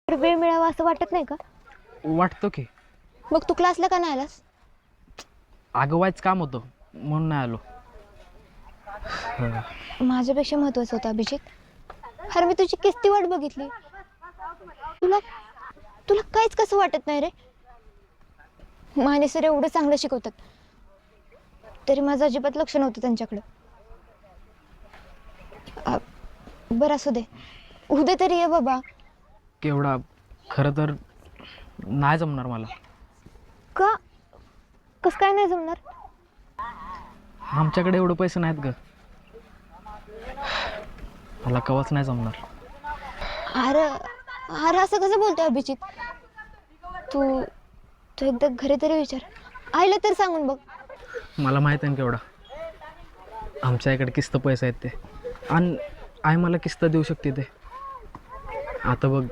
तर वेळ मिळावा असं वाटत नाही का? वाटतो की. मग तू क्लासला का नाही आलास? आगवायचं काम होतं म्हणून नाही आलो. माझ्यापेक्षा महत्वाचं होतं अभिजित. अरे मी तुझी किस्ती वाट बघितली. तुला तुला काहीच कसं वाटत नाही रे? माने सर एवढं चांगलं शिकवतात तरी माझं अजिबात लक्ष नव्हतं त्यांच्याकडं. बरं असू दे, उद्या तरी ये बाबा. केवढा खरं तर नाही जमणार मला. का? कसं काय नाही जमणार? आमच्याकडे एवढे पैसे नाहीत ग. मला कवाच नाही जमणार. अरे अरे असं कसं बोलतोय अभिजित? तू तू एकदा घरी तरी विचार, आईला तर सांगून बघ. मला माहीत आहे ना केवढा आमच्या इकडे किस्त पैसे आहेत ते, आणि आई मला किस्त देऊ शकते ते. आता बघ